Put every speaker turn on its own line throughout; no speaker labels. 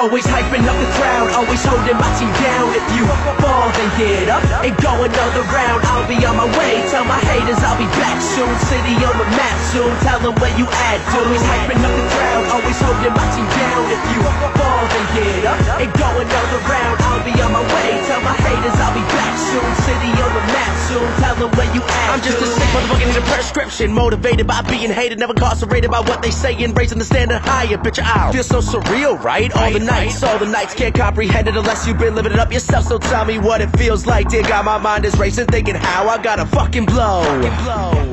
Always hyping up the crowd, always holding my team down. If you fall, then get up and go another round. I'll be on my way, tell my haters I'll be back soon. City on the map soon, tell them where you at. Always hyping up the crowd, always holding my team down. If you fall, then get up and go another round. I'll be on my way, tell my haters I'll be back soon. City on the map soon, tell them where you at. I'm just a sick motherfucker, need a prescription. Motivated by being hated, never incarcerated by what they say, and raising the standard higher. Picture out, feels so surreal, right? All the nights can't comprehend it unless you've been living it up yourself. So tell me what it feels like. Dear God, my mind is racing, thinking how I gotta fucking blow.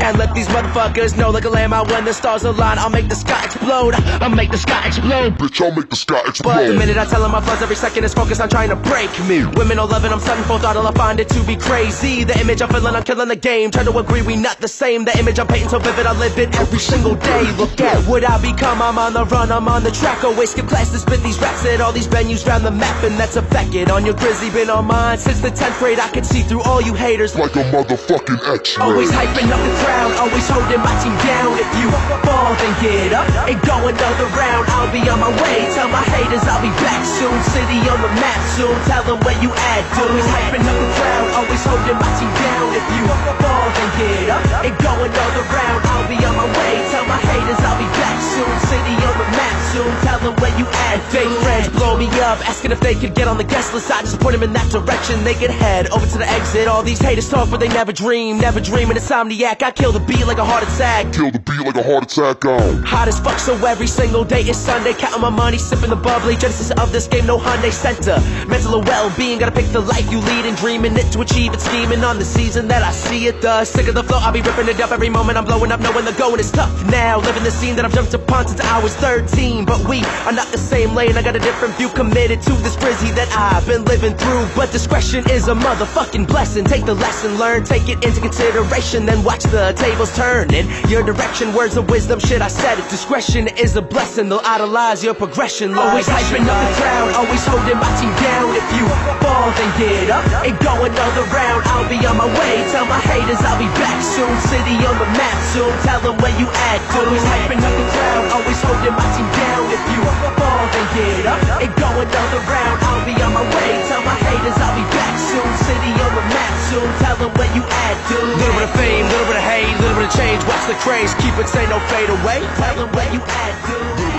And let these motherfuckers know like a lamb out when the stars align. I'll make the sky explode. I'll make the sky explode.
Bitch, I'll make the sky explode.
But the minute I tell them my fuzz, every second is focused on trying to break me. Women all loving, I'm sudden full throttle, I find it to be crazy. The image I'm feeling, I'm killing the game. Try to agree, we not the same. The image I'm painting so vivid, I live it every single day. Look at what I become, I'm on the run, I'm on the track. Always skip class to spit these raps at all these venues round the map, and that's affected on your grizzly. Been on mine since the 10th grade, I can see through all you haters
like a motherfucking X-ray.
Always hyping up the crowd, always holding my team down. If you fall, then get up and go another round. I'll be on my way, tell my haters I'll be back soon. City on the map soon, tell them where you at. Always hyping up the crowd, always holding my team down. If you fall, then get up and go another round. I'll be on my way, tell my haters I'll be back soon. City on the map soon, tell them where you at. Fake friends blow me up, asking if they could get on the guest list. I just point them in that direction, they could head over to the exit. All these haters talk but they never dream an insomniac. I kill the beat like a heart attack.
Kill the beat like a heart attack on.
Hot as fuck, so every single day is Sunday. Counting my money, sipping the bubbly. Genesis of this game, no Hyundai center. Mental well-being, gotta pick the life you lead and dreaming it to achieve it. Scheming on the season that I see it. The sick of the flow, I'll be ripping it up every moment. I'm blowing up, knowing the going is tough. Now living the scene that I've jumped upon since I was 13. But we are not the same lane. I got a different view, committed to this frizzy that I've been living through. But discretion is a motherfucking blessing. Take the lesson, learn, take it into consideration, then watch the tables turn in your direction. Words of wisdom, shit, I said it. Discretion is a blessing, they'll idolize your progression. Always hyping up the crowd, always holding my team down. If you fall, then get up and go another round. I'll be on my way, tell my haters I'll be back soon. City on the map soon, tell them where you at. Always hyping up the crowd, always holding my team down. If you fall, then get up and go another round. I'll be on my way, tell my haters I'll be back soon. City on the map soon, tell them where you at, dude. Little bit of fame, little bit of hate, little bit of change, watch the craze. Keep it, say no fade away, tell them where you at, dude.